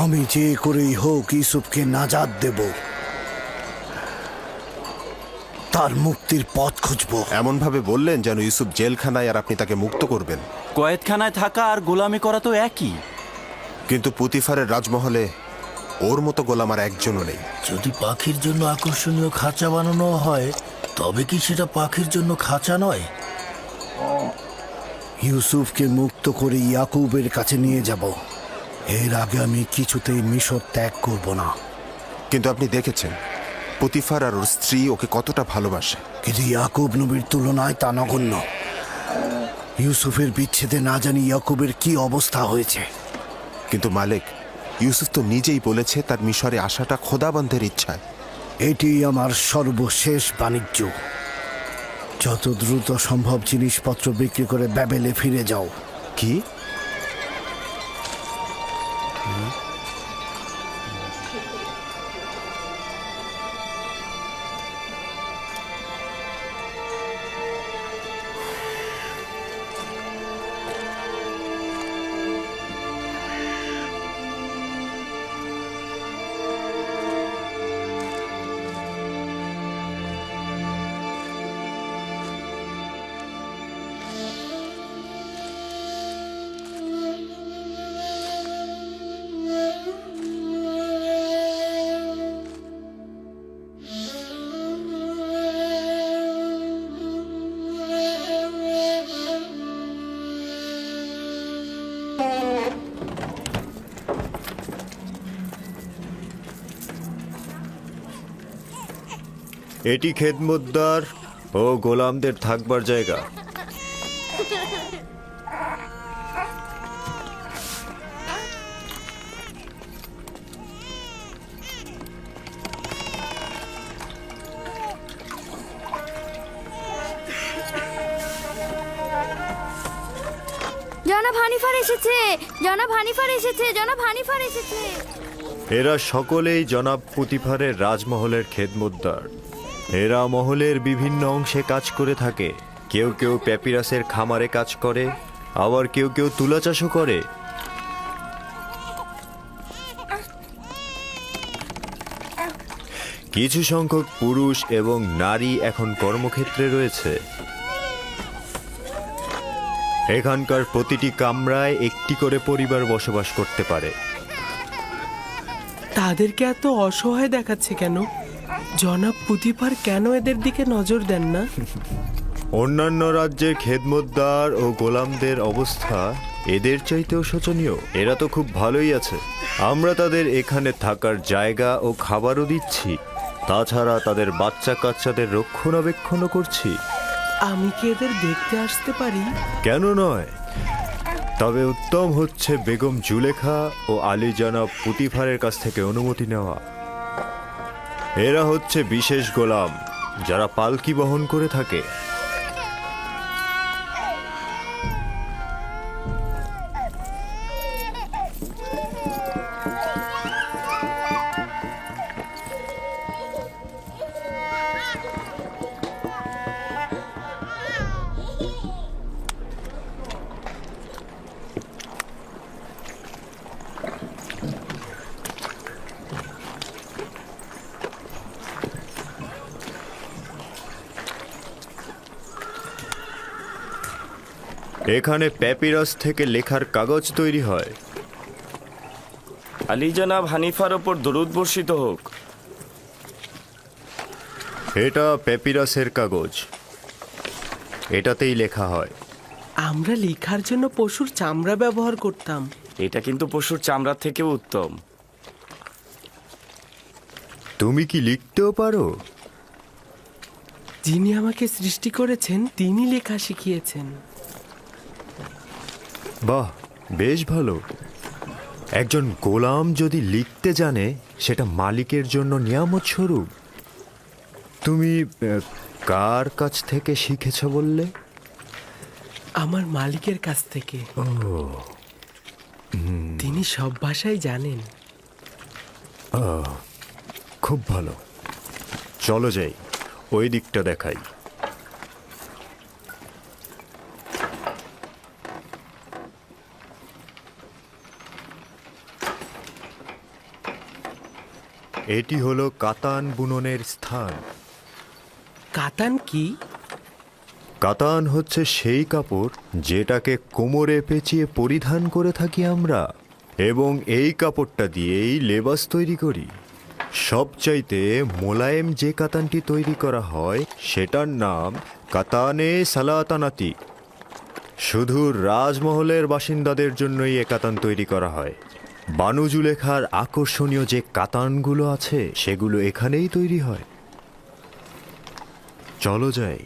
আমি যে করেই হোক ইউসুফকে নাজাত দেব, তার মুক্তির পথ খুঁজব। এমন ভাবে বললেন যেন ইউসুফ জেলখানায় আর আপনি তাকে মুক্ত করবেন। কয়েদখানায় থাকা আর গোলামি করা তো একই। কিন্তু পুতিফারের রাজমহলে ওর মতো গোলাম আর একজনও নেই। যদি পাখির জন্য আকর্ষণীয় খাঁচা বানানো হয়, তবে কি সেটা পাখির জন্য খাঁচা নয়? ইউসুফকে মুক্ত করে ইয়াকুবের কাছে নিয়ে যাব। এর আগে আমি কিছুতেই মিশর ত্যাগ করব না। কিন্তু আপনি দেখেছেন পুতিফার আর ওর স্ত্রী ওকে কতটা ভালোবাসে। কিন্তু ইয়াকুব নবীর তুলনায় তা নগণ্য। ইউসুফের বিচ্ছেদে না জানি ইয়াকুবের কি অবস্থা হয়েছে। কিন্তু মালিক, ইউসুফ তো নিজেই বলেছে তার মিশরে আসাটা খোদাবন্ধের ইচ্ছায়। এটি আমার সর্বশেষ বাণিজ্য। যত দ্রুত সম্ভব জিনিসপত্র বিক্রি করে ব্যাবেলে ফিরে যাও। কি? এটি খেদমতদার ও গোলামদের থাকবার জায়গা। জনাব হানিফার এসেছে, জনাব হানিফার এসেছে, জনাব হানিফার এসেছে। এরা সকলেই জনাব পুতিফারের রাজমহলের খেদমতদার। এরা মহলের বিভিন্ন অংশে কাজ করে থাকে। কেউ কেউ প্যাপিরাসের খামারে কাজ করে, আবার কেউ কেউ তুলা চাষও করে। কিছু সংখ্যক পুরুষ এবং নারী এখন কর্মক্ষেত্রে রয়েছে। এখানকার প্রতিটি কামরায় একটি করে পরিবার বসবাস করতে পারে। তাদেরকে এত অসহায় দেখাচ্ছে কেন? জনাব পুতিফার কেন এদের দিকে নজর দেন না? অন্যান্য রাজ্যের খেদমতদার ও গোলামদের অবস্থা এদের চাইতেও শোচনীয়। এরা তো খুব ভালোই আছে। আমরা তাদের এখানে থাকার জায়গা ও খাবারও দিচ্ছি, তাছাড়া তাদের বাচ্চা কাচ্চাদের রক্ষণাবেক্ষণও করছি। আমি কি এদের দেখতে আসতে পারি? কেন নয়? তবে উত্তম হচ্ছে বেগম জুলেখা ও আলী জনাব পুতিফারের কাছ থেকে অনুমতি নেওয়া। এরা হচ্ছে বিশেষ গোলাম যারা পালকি বহন করে থাকে। এখানে প্যাপিরাস থেকে লেখার কাগজ তৈরি হয়। আলী জনাব হানিফার ওপর দরুদ বর্ষিত হোক। এটা প্যাপিরাসের কাগজ, এটাতেই লেখা হয়। আমরা লেখার জন্য পশুর চামড়া ব্যবহার করতাম। এটা কিন্তু পশুর চামড়া থেকেও উত্তম। তুমি কি লিখতেও পারো? যিনি আমাকে সৃষ্টি করেছেন তিনি লেখা শিখিয়েছেন। বাহ, বেশ ভালো। একজন গোলাম যদি লিখতে জানে সেটা মালিকের জন্য নিয়ামত স্বরূপ। তুমি কার কাছ থেকে শিখেছ বললে? আমার মালিকের কাছ থেকে। তিনি সব ভাষাই জানেন। খুব ভালো, চলো যাই, ওই দিকটা দেখাই। এটি হলো কাতান বুননের স্থান। কাতান কি? কাতান হচ্ছে সেই কাপড় যেটাকে কোমরে পেঁচিয়ে পরিধান করে থাকি আমরা, এবং এই কাপড়টা দিয়েই লেবাস তৈরি করি। সবচাইতে মোলায়েম যে কাতানটি তৈরি করা হয় সেটার নাম কাতানে সালাতানাতি। শুধু রাজমহলের বাসিন্দাদের জন্যই এ কাতান তৈরি করা হয়। বানু জুলেখার আকর্ষণীয় যে কাতানগুলো আছে সেগুলো এখানেই তৈরি হয়। চলো যাই।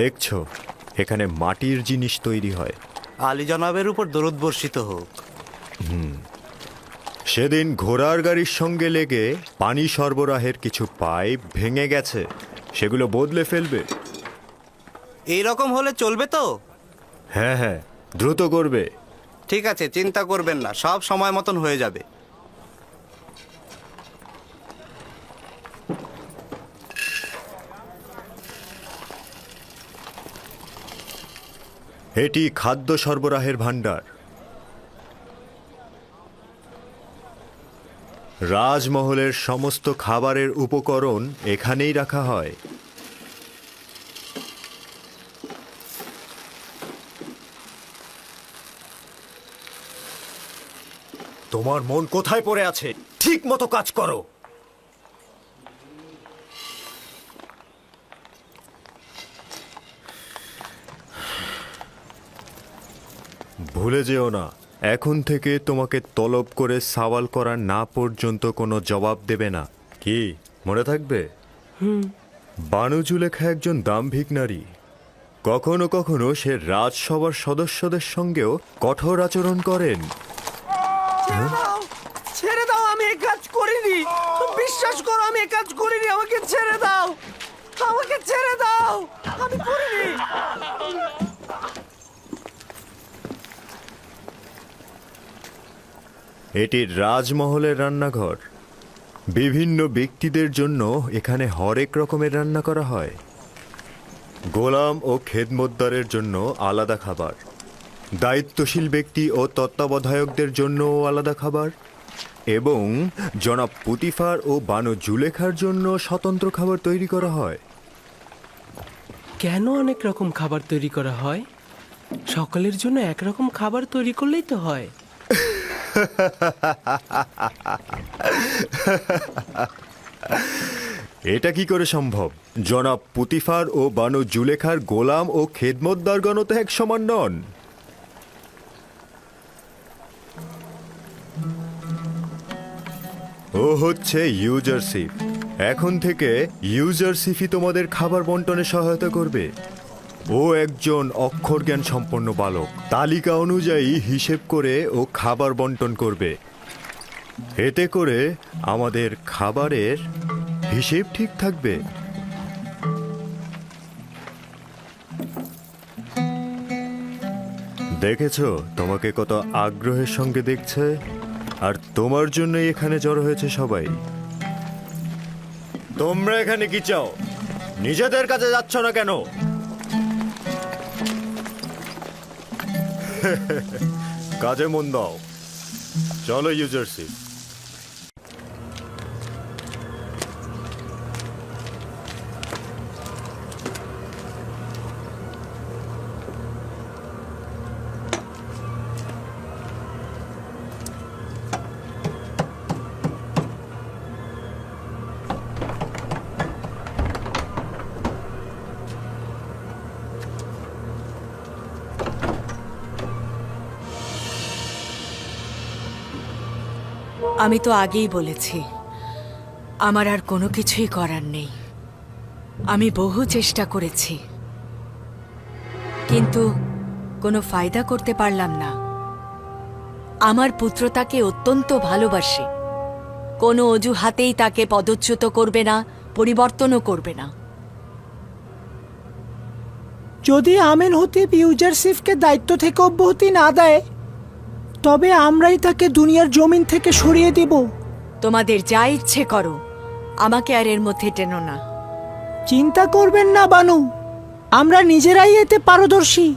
দেখছো, এখানে মাটির জিনিস তৈরি হয়। আলী জনাবের উপর দরুদ বর্ষিত হোক। সেদিন ঘোড়ার গাড়ির সঙ্গে লেগে পানি সরবরাহের কিছু পাইপ ভেঙে গেছে, সেগুলো বদলে ফেলবে। এই রকম হলে চলবে তো? হ্যাঁ হ্যাঁ, দ্রুত করবে। ঠিক আছে, চিন্তা করবেন না, সব সময় মতন হয়ে যাবে। এটি খাদ্য সরবরাহের ভাণ্ডার। রাজমহলের সমস্ত খাবারের উপকরণ এখানেই রাখা হয়। তোমার মন কোথায় পড়ে আছে? ঠিক মতো কাজ করো। ভুলে যেও না, এখন থেকে তোমাকে তলব করে সওয়াল করা না পর্যন্ত কোনো জবাব দেবে না। কি মনে থাকবে? বানু জুলেখা একজন দাম্ভিক নারী। কখনো কখনো সে রাজসভার সদস্যদের সঙ্গেও কঠোর আচরণ করেন। ছেড়ে দাও, আমি এই কাজ করিনি। বিশ্বাস করো, আমি এই কাজ করিনি। আমাকে ছেড়ে দাও, আমাকে ছেড়ে দাও, আমি করিনি। এটি রাজমহলের রান্নাঘর। বিভিন্ন ব্যক্তিদের জন্য এখানে হরেক রকমের রান্না করা হয়। গোলাম ও খেদমতদারের জন্য আলাদা খাবার, দায়িত্বশীল ব্যক্তি ও তত্ত্বাবধায়কদের জন্যও আলাদা খাবার, এবং জনাব পুতিফার ও বানু জুলেখার জন্য স্বতন্ত্র খাবার তৈরি করা হয়। কেন অনেক রকম খাবার তৈরি করা হয়? সকলের জন্য একরকম খাবার তৈরি করলেই তো হয়। এটা কি করে সম্ভব? জনাব পুতিফার ও বানু জুলেখার গোলাম ও খেদমতদারগণ তো এক সমান নন। ও হচ্ছে ইউজারশিপ। এখন থেকে ইউজারশিপই তোমাদের খাবার বন্টনে সহায়তা করবে। ও একজন অক্ষর জ্ঞান সম্পন্ন বালক, তালিকা অনুযায়ী হিসেব করে ও খাবার বন্টন করবে। এতে করে আমাদের খাবারের হিসেব ঠিক থাকবে। দেখেছো তোমাকে কত আগ্রহের সঙ্গে দেখছে, আর তোমার জন্যই এখানে জড়ো হয়েছে সবাই। তোমরা এখানে কি চাও? নিজেদের কাছে যাচ্ছ না কেন? কাজে মন দাও। চলো ইউজারশিপ। আমি তো আগেই বলেছি, আমার আর কোনো কিছুই করার নেই। আমি বহু চেষ্টা করেছি, কিন্তু কোনো ফায়দা করতে পারলাম না। আমার পুত্র তাকে অত্যন্ত ভালোবাসে। কোনো অজুহাতেই তাকে পদচ্যুত করবে না, পরিবর্তনও করবে না। যদি আমেন হতিব ইউজারশিপকে দায়িত্ব থেকে অব্যাহতি না দেয়, তবে আমরাই তাকে দুনিয়ার জমিন থেকে সরিয়ে দেব। তোমাদের যা ইচ্ছে করো, আমাকে আর এর মধ্যে টেনো না। চিন্তা করবেন না বানু, আমরা নিজেরাই এতে পারদর্শী।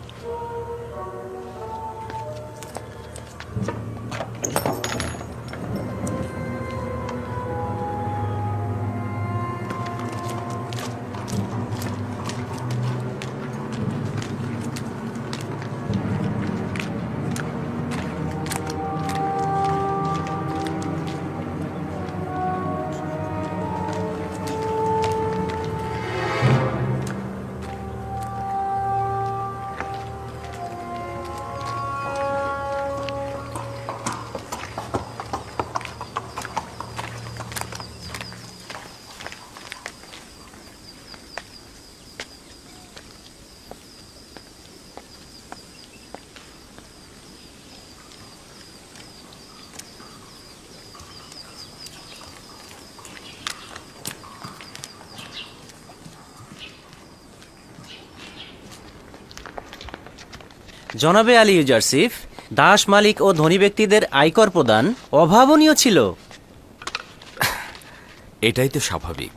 জনাবে আলী ইউজারসিফ, দাস মালিক ও ধনী ব্যক্তিদের আয়কর প্রদান অভাবনীয় ছিল। এটাই তো স্বাভাবিক।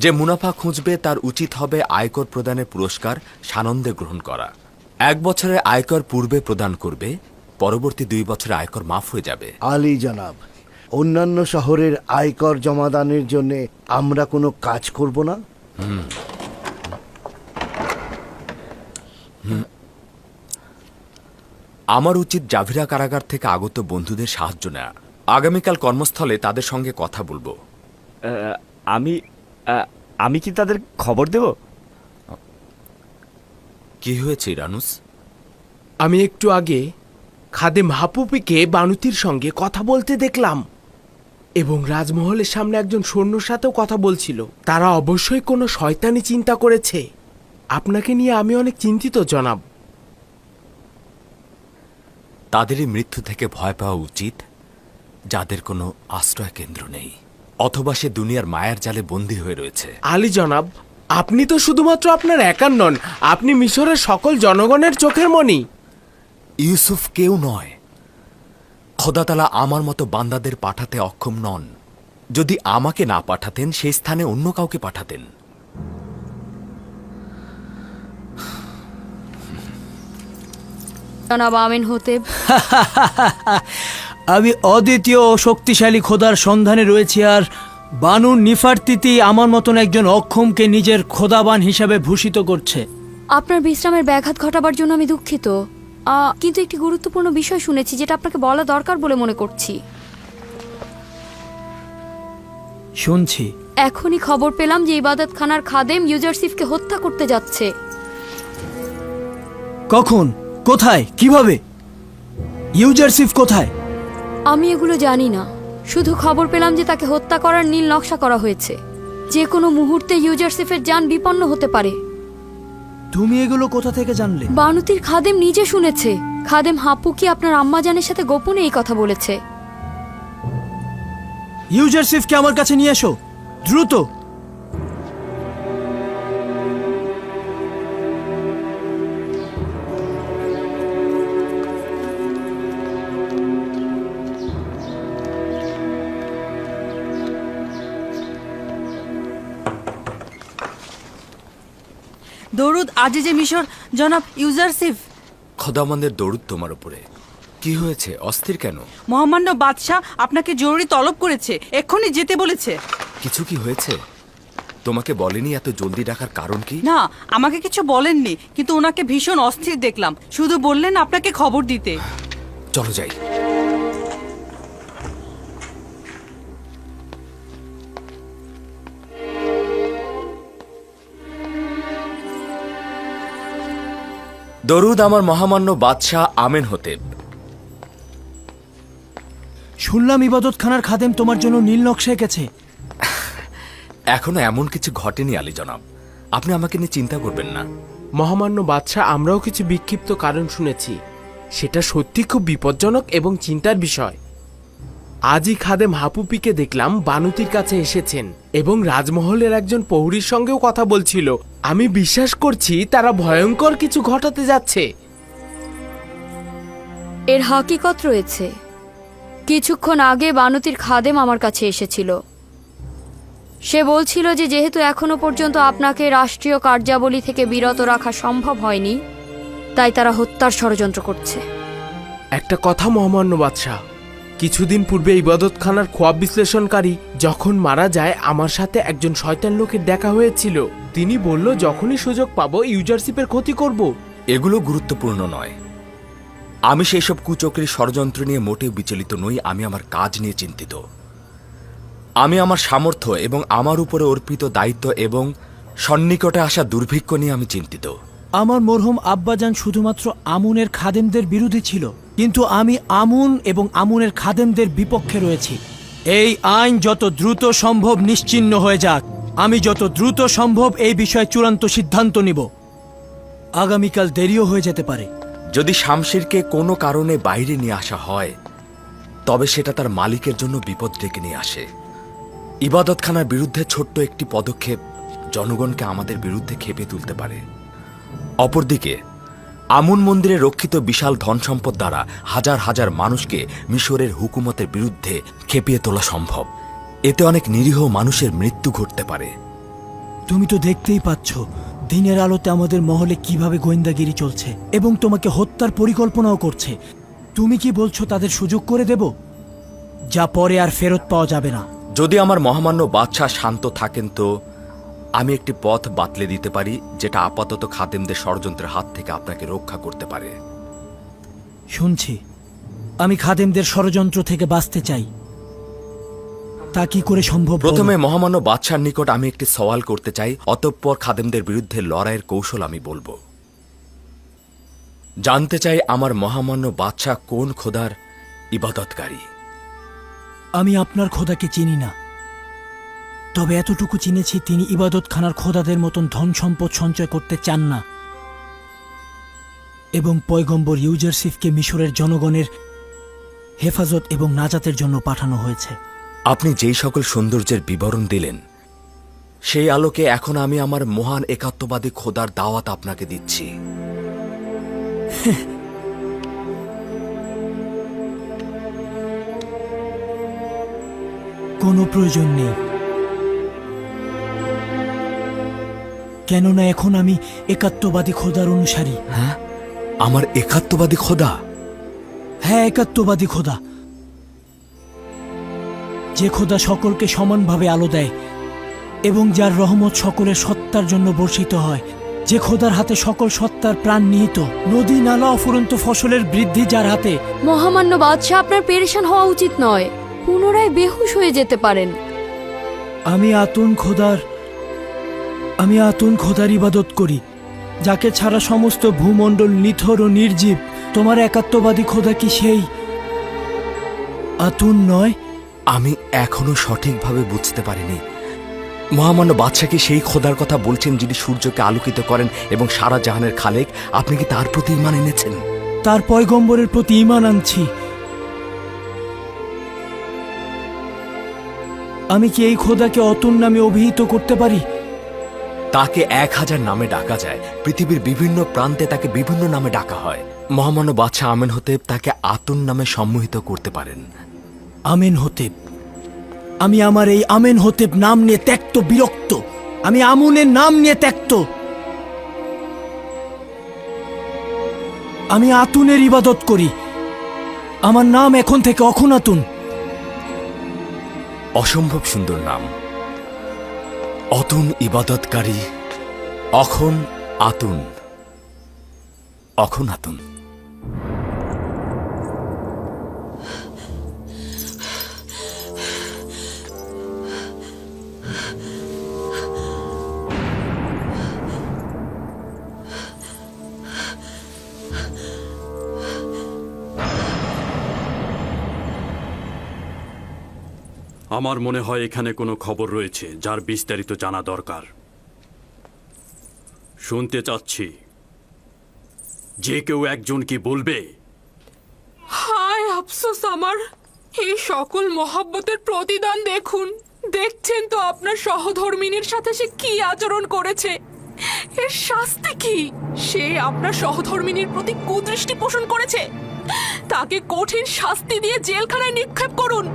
যে মুনাফা খুঁজবে তার উচিত হবে আয়কর প্রদানের পুরস্কার সানন্দে গ্রহণ করা। 1 বছরের আয়কর পূর্বে প্রদান করবে, পরবর্তী 2 বছরে আয়কর মাফ হয়ে যাবে। আলী জনাব, অন্যান্য শহরের আয়কর জমাদানের জন্য আমরা কোনো কাজ করব না? আমার উচিত জাভিরা কারাগার থেকে আগত বন্ধুদের সাহায্য নেওয়া। আগামীকাল কর্মস্থলে তাদের সঙ্গে কথা বলবো। আমি কি তাদের খবর দেব? কি হয়েছে ইরানুস? আমি একটু আগে খাদেম হাপুপিকে বানুতির সঙ্গে কথা বলতে দেখলাম এবং রাজমহলের সামনে একজন সৈন্যর সাথেও কথা বলছিল। তারা অবশ্যই কোনো শয়তানি চিন্তা করেছে। আপনাকে নিয়ে আমি অনেক চিন্তিত জনাব। তাদেরই মৃত্যু থেকে ভয় পাওয়া উচিত যাদের কোনো আশ্রয় কেন্দ্র নেই, অথবা সে দুনিয়ার মায়ার জালে বন্দী হয়ে রয়েছে। আলী জনাব, আপনি তো শুধুমাত্র আপনার একার নন, আপনি মিশরের সকল জনগণের চোখের মণি। ইউসুফ কেউ নয়। খোদাতালা আমার মতো বান্দাদের পাঠাতে অক্ষম নন। যদি আমাকে না পাঠাতেন, সেই স্থানে অন্য কাউকে পাঠাতেন। জনাব আমিন হতেব, আমি অদ্বিতীয় ও শক্তিশালী খোদার সন্ধানে রয়েছি, আর বানু নিফারতিতি আমার মতন একজন অক্ষমকে নিজের খোদাবান হিসাবে ভূষিত করছে। আপনার বিশ্রামের ব্যাঘাত ঘটাবার জন্য আমি দুঃখিত, কিন্তু একটি গুরুত্বপূর্ণ বিষয় শুনেছি যেটা আপনাকে বলা দরকার বলে মনে করছি। শুনছি। এখনই খবর পেলাম যে ইবাদতখানার খাদেম ইউজারসিফকে হত্যা করতে যাচ্ছে। কখন, কোথায়, কিভাবে? ইউজারসিফ কোথায়? আমি এগুলো জানি না, শুধু খবর পেলাম যে তাকে হত্যা করার নীল নকশা করা হয়েছে। যে কোনো মুহূর্তে ইউজারসিফের যান বিপন্ন হতে পারে। তুমি এগুলো কোথা থেকে জানলে? বানুতির খাদেম নিজে শুনেছে। খাদেম হাপুকি আপনার আম্মাজানের সাথে গোপনে এই কথা বলেছে। ইউজারসিফকে আমার কাছে নিয়ে এসো, দ্রুত। দরুদ আজিজে মিশর, জনাব ইউজারসিফ। খোদামন্দের দরুদ তোমার উপরে। কি হয়েছে, অস্থির কেন? মহামান্য বাদশাহ আপনাকে জরুরি তলব করেছে, এক্ষুনি যেতে বলেছে। কিছু কি হয়েছে? তোমাকে বলেনি এত জলদি ডাকার কারণ কি? না, আমাকে কিছু বলেননি, কিন্তু ওনাকে ভীষণ অস্থির দেখলাম। শুধু বললেন আপনাকে খবর দিতে। চলো যাই। দরুদ আমার মহামান্য বাদশাহ আমেন হতেব। শুনলাম ইবাদতখানার খাদেম তোমার জন্য নীল নকশা এঁকেছে। এখনো এমন কিছু ঘটেনি আলী জনাব, আপনি আমাকে নিয়ে চিন্তা করবেন না। মহামান্য বাদশাহ, আমরাও কিছু বিক্ষিপ্ত কারণ শুনেছি। সেটা সত্যি খুব বিপজ্জনক এবং চিন্তার বিষয়। আজই খাদেম হাপুপিকে দেখলাম বানুতির কাছে এসেছেন এবং রাজমহলের একজন প্রহরীর সঙ্গেও কথা বলছিল। আমি বিশ্বাস করছি তারা ভয়ঙ্কর কিছু ঘটাতে যাচ্ছে। এর হাকিকত রয়েছে। কিছুক্ষণ আগে বানুতির খাদেম আমার কাছে এসেছিল। সে বলছিল যে যেহেতু এখনো পর্যন্ত আপনাকে রাষ্ট্রীয় কার্যাবলী থেকে বিরত রাখা সম্ভব হয়নি, তাই তারা হত্যার ষড়যন্ত্র করছে। একটা কথা মহামান্য বাদশাহ, কিছুদিন পূর্বে ইবাদতখানার খোয়াব বিশ্লেষণকারী যখন মারা যায়, আমার সাথে একজন শয়তান লোকের দেখা হয়েছিল। তিনি বলল যখনই সুযোগ পাবো ইউজারশিপের ক্ষতি করব। এগুলো গুরুত্বপূর্ণ নয়। আমি সেই সব কুচক্রী ষড়যন্ত্র নিয়ে মোটেও বিচলিত নই। আমি আমার কাজ নিয়ে চিন্তিত। আমি আমার সামর্থ্য এবং আমার উপরে অর্পিত দায়িত্ব এবং সন্নিকটে আসা দুর্ভিক্ষ নিয়ে আমি চিন্তিত। আমার মরহুম আব্বাজান শুধুমাত্র আমুনের খাদেমদের বিরোধী ছিল, কিন্তু আমি আমুন এবং আমুনের খাদেমদের বিপক্ষে রয়েছি। এই আইন যত দ্রুত সম্ভব নিশ্চিহ্ন হয়ে যাক। আমি যত দ্রুত সম্ভব এই বিষয়ে চূড়ান্ত সিদ্ধান্ত নিব। আগামীকাল দেরিও হয়ে যেতে পারে। যদি শামশিরকে কোনো কারণে বাইরে নিয়ে আসা হয়, তবে সেটা তার মালিকের জন্য বিপদ ডেকে নিয়ে আসে। ইবাদতখানার বিরুদ্ধে ছোট্ট একটি পদক্ষেপ জনগণকে আমাদের বিরুদ্ধে খেপে তুলতে পারে। অপরদিকে আমুন মন্দিরে রক্ষিত বিশাল ধন সম্পদ দ্বারা হাজার হাজার মানুষকে মিশরের হুকুমতের বিরুদ্ধে খেপিয়ে তোলা সম্ভব। এতে অনেক নিরীহ মানুষের মৃত্যু ঘটতে পারে। তুমি তো দেখতেই পাচ্ছ দিনের আলোতে আমাদের মহলে কিভাবে গোয়েন্দাগিরি চলছে এবং তোমাকে হত্যার পরিকল্পনাও করছে। তুমি কি বলছো তাদের সুযোগ করে দেব, যা পরে আর ফেরত পাওয়া যাবে না? যদি আমার মহামান্য বাদশাহ শান্ত থাকেন, তো আমি একটি পথ বাতলে দিতে পারি, যেটা আপাতত খাদেমদের ষড়যন্ত্রের হাত থেকে আপনাকে রক্ষা করতে পারে। শুনছি, আমি খাদেমদের ষড়যন্ত্র থেকে বাঁচতে চাই। তা কি করে সম্ভব? প্রথমে মহামান্য বাদশার নিকট আমি একটি সওয়াল করতে চাই, অতঃপর খাদেমদের বিরুদ্ধে লড়াইয়ের কৌশল আমি বলবো। জানতে চাই আমার মহামান্য বাদশাহ কোন খোদার ইবাদতকারী। আমি আপনার খোদাকে চিনি না, তবে এতটুকু চিনেছি তিনি ইবাদতখানার খোদাদের মতন ধন সম্পদ সঞ্চয় করতে চান না এবং পয়গম্বর ইউজারশিফকে মিশরের জনগণের হেফাজত এবং নাজাতের জন্য পাঠানো হয়েছে। আপনি যেই সকল সৌন্দর্যের বিবরণ দিলেন, সেই আলোকে এখন আমি আমার মহান একাত্মবাদী খোদার দাওয়াত আপনাকে দিচ্ছি। কোনো প্রয়োজন নেই, কেননা এখন আমি একাত্মবাদী খোদার অনুসারী। হ্যাঁ, আমার একাত্মবাদী খোদা? হ্যাঁ, একাত্মবাদী খোদা, যে খোদা সকলকে সমানভাবে আলো দেয় এবং যার রহমত সকলের সত্তার জন্য বর্ষিত হয়, যে খোদার হাতে সকল সত্তার প্রাণ নিহিত, নদী নালা অফুরন্ত ফসলের বৃদ্ধি যার হাতে। মহামান্য বাদশাহ, আপনার পেরেশান হওয়া উচিত নয়। পুনরায় বেহুশ হয়ে যেতে পারেন। আমি আতুন খোদার ইবাদত করি, যাকে ছাড়া সমস্ত ভূমণ্ডল নিথর ও নির্জীব। তোমার একাত্মবাদী খোদা কি সেই আতুন নয়? আমি এখনো সঠিকভাবে বুঝতে পারিনি। মহামান্য বাদশাহ কি সেই খোদার কথা বলছেন যিনি সূর্যকে আলোকিত করেন এবং সারা জাহানের খালেক? আপনি কি তার প্রতি ঈমান এনেছেন? তার পয়গম্বরের প্রতি ঈমান আনছি। আমি কি এই খোদাকে অতুন নামে অভিহিত করতে পারি? তাকে 1000 নামে ডাকা যায়। পৃথিবীর বিভিন্ন প্রান্তে তাকে বিভিন্ন নামে ডাকা হয়। মহামান্য বাদশাহ আমেন হতেব তাকে আতুন নামে সম্মোহিত করতে পারেন। আমেন হতেব? আমি আমার এই আমেন হতেব নাম নিয়ে ত্যক্ত, বিরক্ত। আমি আমুনের নাম নিয়ে ত্যক্ত। আমি আতুনের ইবাদত করি। আমার নাম এখন থেকে অখুনাতুন। অসম্ভব সুন্দর নাম, অতুন ইবাদতকারী, অখন আতুন, অখন আতুন। আমার মনে হয় এখানে কোনো খবর রয়েছে যার বিস্তারিত জানা দরকার। শুনতে চাচ্ছি, যে কেউ একজন কি বলবে? হায় আফসোস আমার, এই সকল মহব্বতের প্রতিদান দেখুন। দেখছেন তো আপনার সহধর্মিনীর সাথে সে কি আচরণ করেছে। এর শাস্তি কি? সে আপনার সহধর্মিনীর প্রতি কুদৃষ্টি পোষণ করেছে। তাকে কঠিন শাস্তি দিয়ে জেলখানায় নিক্ষেপ করুন।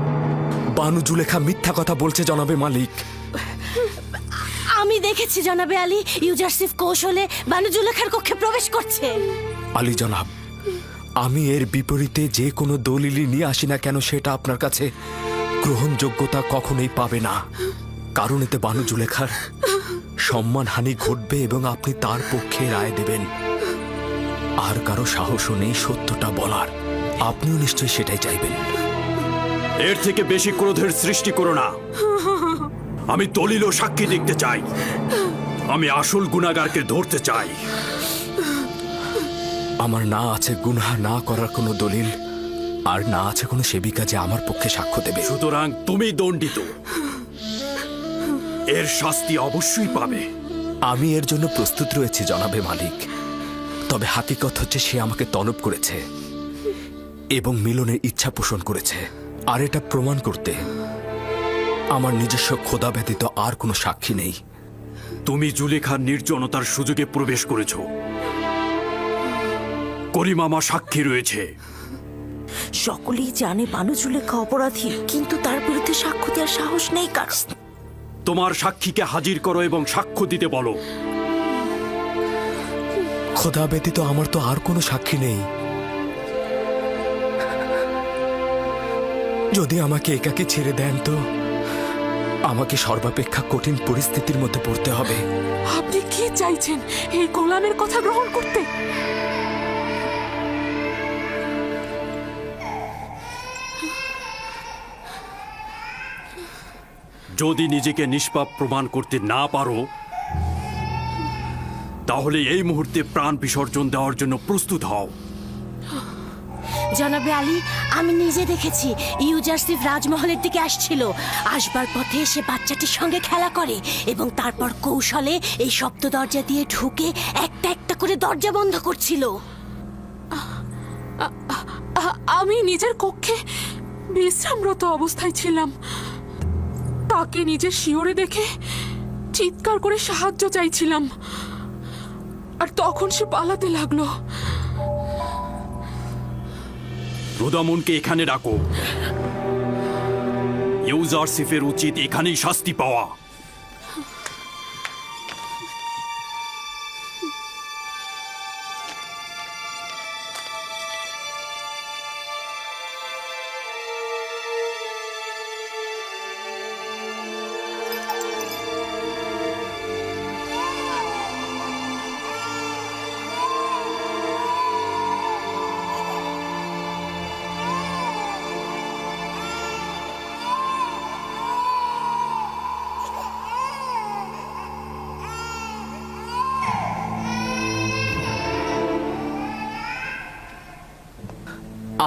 বানু জুলেখা মিথ্যা কথা বলছে জনাবে মালিক। আমি দেখেছি জনাবে আলী, ইউজারসিফ কৌশলে বানু জুলেখার কক্ষে প্রবেশ করছে। আলী জনাব, আমি এর বিপরীতে যে কোনো দলিলই নিয়ে আসি না কেন সেটা আপনার কাছে গ্রহণযোগ্যতা কখনোই পাবে না, কারণ এতে বানু জুলেখার সম্মানহানি ঘটবে এবং আপনি তার পক্ষে রায় দেবেন। আর কারো সাহসও নেই সত্যটা বলার। আপনিও নিশ্চয়ই সেটাই চাইবেন। এর থেকে বেশি ক্রোধের সৃষ্টি করো না। আমি দলিল ও সাক্ষী দেখতে চাই। আমি আসল গুনাহগারকে ধরতে চাই। আমার না আছে গুনাহ না করার কোনো দলিল, আর না আছে কোনো সেবিকা যে আমার পক্ষে সাক্ষ্য দেবে। সুতরাং তুমি দণ্ডিত, এর শাস্তি অবশ্যই পাবে। আমি এর জন্য প্রস্তুত রয়েছি জনাবে মালিক। তবে হাকিকত হচ্ছে সে আমাকে তলব করেছে এবং মিলনের ইচ্ছা পোষণ করেছে। আর এটা প্রমাণ করতে আমার নিজস্ব খোদা ব্যতীত আর কোনো সাক্ষী নেই। তুমি জুলেখার নির্জনতার সুযোগে প্রবেশ করেছ। করিমামা সাক্ষী রয়েছে। সকলেই জানে বানু জুলেখা অপরাধী, কিন্তু তার বিরুদ্ধে সাক্ষ্য দেওয়ার সাহস নেই কার। তোমার সাক্ষীকে হাজির করো এবং সাক্ষ্য দিতে বলো। খোদা ব্যতীত আমার তো আর কোনো সাক্ষী নেই। যদি আমাকে একাকে ছেড়ে দেন তো আমাকে সর্বাপেক্ষা কঠিন পরিস্থিতির মধ্যে পড়তে হবে। আপনি কি চাইছেন, এই গোলামের কথা গ্রহণ করতে? যদি নিজেকে নিষ্পাপ প্রমাণ করতে না পারো তাহলে এই মুহূর্তে প্রাণ বিসর্জন দেওয়ার জন্য প্রস্তুত হও। জনাবে আলী, আমি নিজে দেখেছি ইউজারসিফ রাজমহলের দিকে আসছিল। আসবার পথে সে বাচ্চাটির সঙ্গে খেলা করে এবং তারপর কৌশলে এই সপ্ত দরজা দিয়ে ঢুকে একটা একটা করে দরজা বন্ধ করছিল। আমি নিজের কক্ষে বিশ্রামরত অবস্থায় ছিলাম। তাকে নিজের শিয়রে দেখে চিৎকার করে সাহায্য চাইছিলাম, আর তখন সে পালাতে লাগলো। রুদামুনকে এখানে ডাকো। ইউজারসিফের উচিত এখানেই শাস্তি পাওয়া।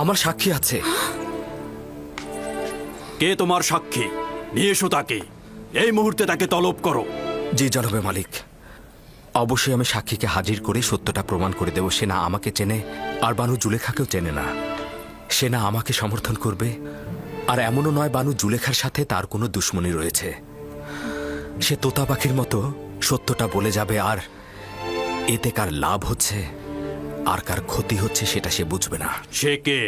আমার সাক্ষী আছে। কে তোমার সাক্ষী? নিয়ে এসো তাকে। এই মুহূর্তে তাকে তলব করো। জি জনাবে মালিক, অবশ্যই আমি সাক্ষীকে হাজির করে সত্যটা প্রমাণ করে দেব। সে না আমাকে চেনে, আর বানু জুলেখাকেও চেনে না। সে না আমাকে সমর্থন করবে, আর এমনও নয় বানু জুলেখার সাথে তার কোনো দুশ্মনী রয়েছে। সে তোতা পাখির মতো সত্যটা বলে যাবে, আর এতে কার লাভ হচ্ছে আর কার ক্ষতি হচ্ছে সেটা সে বুঝবে না। সে কে?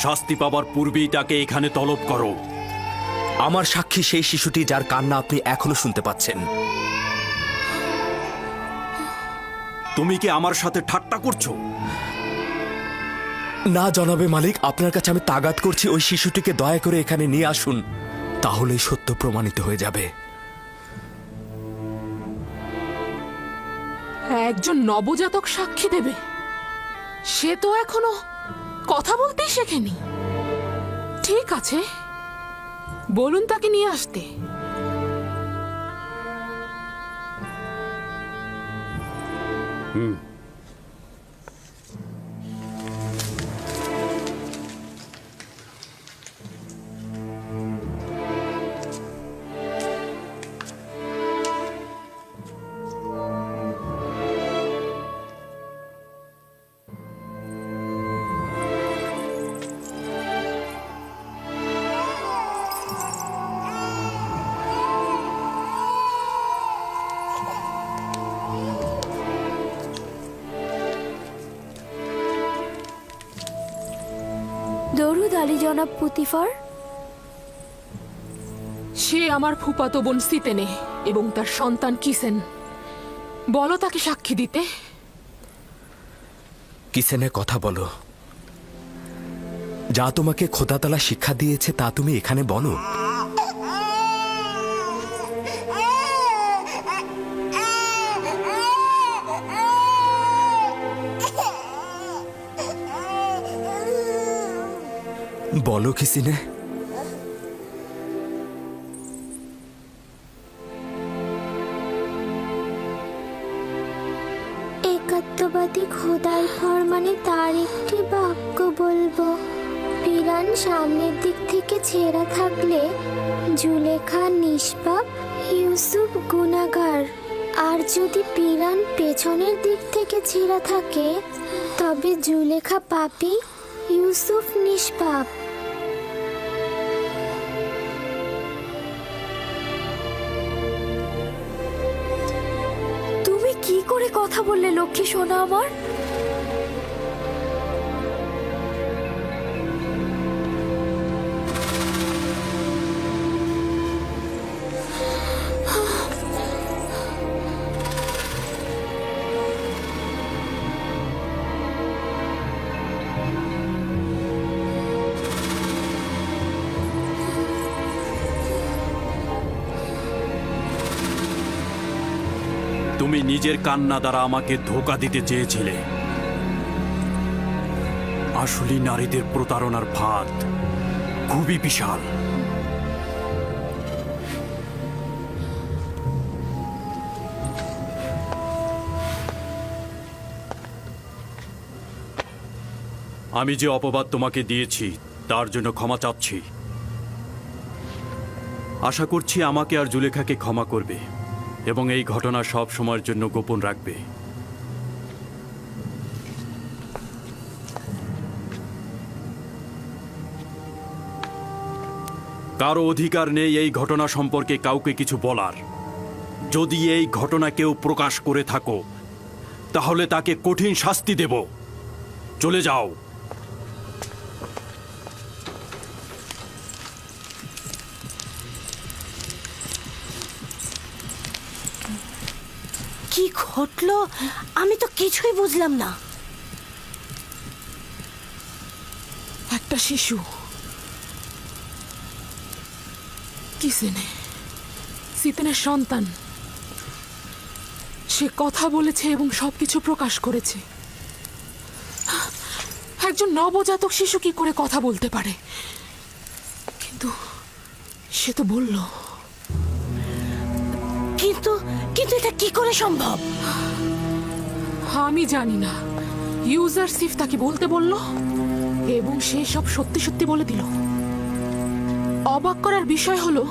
শাস্তি পাবার পূর্বেই তাকে এখানে তলব করো। আমার সাক্ষী সেই শিশুটি যার কান্না আপনি এখনো শুনতে পাচ্ছেন। তুমি কি আমার সাথে ঠাট্টা করছো? না জনাবে মালিক, আপনার কাছে আমি তাগাদ করছি ওই শিশুটিকে দয়া করে এখানে নিয়ে আসুন, তাহলেই সত্য প্রমাণিত হয়ে যাবে। একজন নবজাতক সাক্ষী দেবে? সে তো এখনো কথা বলতেই শেখেনি। ঠিক আছে, বলুন তাকে নিয়ে আসতে। দরুদ আলী জনাব পুতিফার। সে আমার ফুফাতো বোন সিতেনে এবং তার সন্তান কিসেন। বলো তাকে সাক্ষী দিতে। কিসেনে কথা বলো। যা তোমাকে খোদাতলা শিক্ষা দিয়েছে তা তুমি এখানে বলো। বলো কিসিনে। একাত্মবাদী খোদার ফরমানে তার একটি বাক্য বলবো। পিরান সামনের দিক থেকে ছেঁড়া থাকলে জুলেখা নিষ্পাপ, ইউসুফ গুনাহগার। আর যদি পিরান পেছনের দিক থেকে ছেঁড়া থাকে তবে জুলেখা পাপী, ইউসুফ নিষ্পাপ। তুমি কি করে কথা বললে লক্ষ্মী সোনা আমার? তুমি নিজের কান্না দ্বারা আমাকে ধোঁকা দিতে চেয়েছিলে। আসলে নারীদের প্রতারণার ফাঁদ খুবই বিশাল। আমি যে অপবাদ তোমাকে দিয়েছি তার জন্য ক্ষমা চাচ্ছি। আশা করছি আমাকে আর জুলেখাকে ক্ষমা করবে এবং এই ঘটনা সব সময়ের জন্য গোপন রাখবে। কারো অধিকার নেই এই ঘটনা সম্পর্কে কাউকে কিছু বলার। যদি এই ঘটনা কেউ প্রকাশ করে থাকো তাহলে তাকে কঠিন শাস্তি দেব। চলে যাও। কি ঘটলো আমি তো কিছুই বুঝলাম না। একটা শিশু কিসেনে, সিতেনের সন্তান, সে কথা বলেছে এবং সবকিছু প্রকাশ করেছে। একজন নবজাতক শিশু কি করে কথা বলতে পারে? কিন্তু সে তো বলল। কিন্তু কিন্তু এটা কি করে সম্ভব? আমি জানি না। ইউজারসিফ তাকে বলতে বলল এবং সে সব সত্যি সত্যি বলে দিল। অবাক করার বিষয় হলো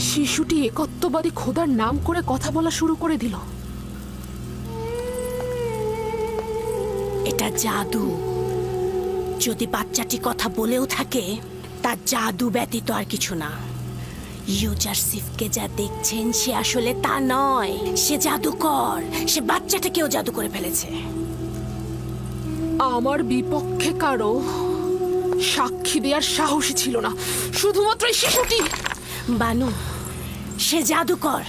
শিশুটি একত্ববাদী খোদার নাম করে কথা বলা শুরু করে দিল। এটা জাদু। যদি বাচ্চাটি কথা বলেও থাকে তা জাদু ব্যতীত আর কিছু না। ইউজারসিফকে যা দেখছেন সে আসলে তা নয়, সে জাদুকর। সে বাচ্চাটাকেও জাদু করে ফেলেছে। আমার বিপক্ষে কারো সাক্ষী দেওয়ার সাহসী ছিল না, শুধুমাত্র এই শিশুটি। বানু, সে জাদুকর।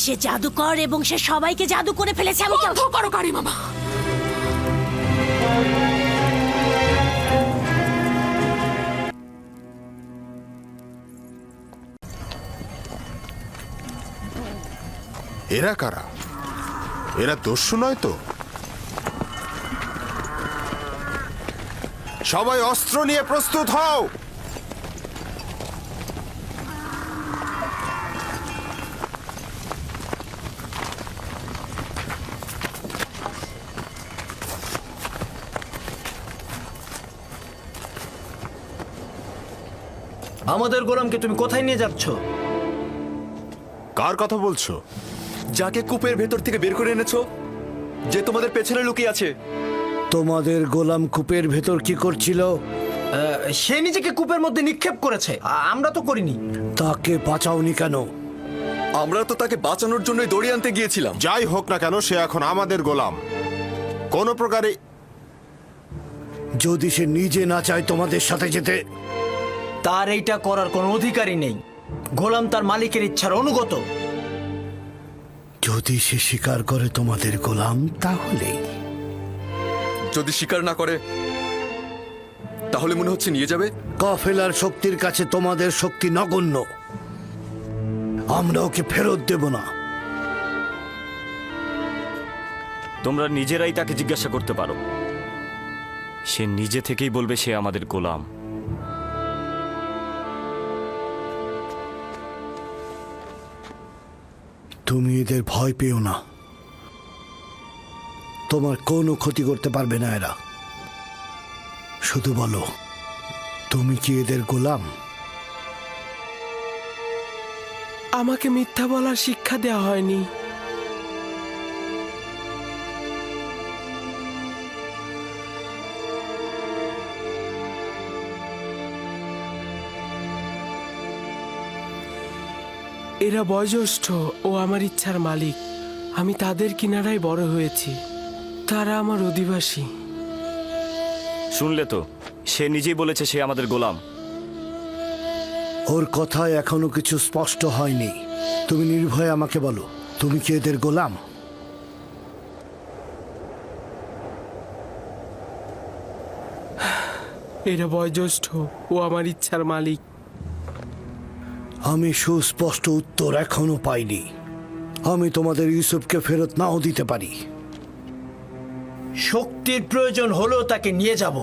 সে জাদুকর এবং সে সবাইকে জাদু করে ফেলেছে। আমি বন্ধ করো কারি মামা। এরা কারা? এরা দস্যু নয় তো? সবাই অস্ত্র নিয়ে প্রস্তুত হও। আমাদের গোলামকে তুমি কোথায় নিয়ে যাচ্ছ? কার কথা বলছো? যাকে কূপের ভেতর থেকে বের করে এনেছো, যে তোমাদের পেছনে লুকিয়ে আছে। তোমাদের গোলাম কূপের ভেতর কি করছিল? সে নিজেকে কূপের মধ্যে নিক্ষেপ করেছে, আমরা তো করিনি। তাকে বাঁচাওনি কেন? আমরা তো তাকে বাঁচানোর জন্যই দড়িয়ে আনতে গিয়েছিলাম। যাই হোক না কেন, সে এখন আমাদের গোলাম। কোন প্রকারে যদি সে নিজে না চায় তোমাদের সাথে যেতে? তার এইটা করার কোনো অধিকারই নেই। গোলাম তার মালিকের ইচ্ছার অনুগত। যদি সে স্বীকার করে তোমাদের গোলাম, তাহলে যদি স্বীকার না করে তাহলে মনে হচ্ছে নিয়ে যাবে। কাফেলার শক্তির কাছে তোমাদের শক্তি নগণ্য। আমরা ওকে ফেরত দেব না। তোমরা নিজেরাই তাকে জিজ্ঞাসা করতে পারো, সে নিজে থেকেই বলবে সে আমাদের গোলাম। তুমি এদের ভয় পেও না, তোমার কোনো ক্ষতি করতে পারবে না এরা। শুধু বলো, তুমি কি এদের গোলাম? আমাকে মিথ্যা বলার শিক্ষা দেওয়া হয়নি। এরা বয়োজ্যেষ্ঠ ও আমার ইচ্ছার মালিক। আমি তাদের কিনারায় বড় হয়েছি। তারা আমার অধিবাসী। শুনলে তো, সে নিজেই বলেছে সে আমাদের গোলাম। ওর কথায় এখনো কিছু স্পষ্ট হয়নি। তুমি নির্ভয়ে আমাকে বলো, তুমি কি এদের গোলাম? এরা বয়োজ্যেষ্ঠ ও আমার ইচ্ছার মালিক। আমি সুস্পষ্ট উত্তর এখনো পাইনি। আমি তোমাদের ইউসুফকে ফেরত নাও দিতে পারি। শক্তির প্রয়োজন হলেও তাকে নিয়ে যাব।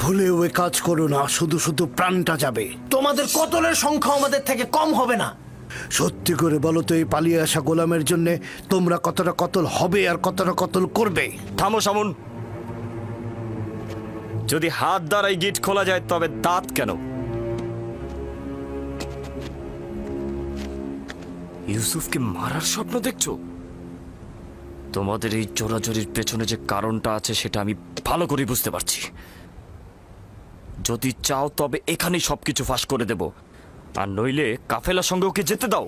ভুলেও এ কাজ করো না, শুধু শুধু প্রাণটা যাবে। তোমাদের কতলের সংখ্যা আমাদের থেকে কম হবে না। সত্যি করে বলো তো, এই পালিয়ে আসা গোলামের জন্য তোমরা কতটা কতল হবে আর কতটা কতল করবে? থামো সামুন। যদি হাত দ্বারাই গিট খোলা যায় তবে দাঁত কেন? ইউসুফকে মারার স্বপ্ন দেখছো? তোমাদের এই চোরাচুরির পেছনে যে কারণটা আছে সেটা আমি ভালো করে বুঝতে পারছি। যদি চাও তবে এখানেই সবকিছু ফাঁস করে দেব, আর নইলে কাফেলার সঙ্গে ওকে যেতে দাও।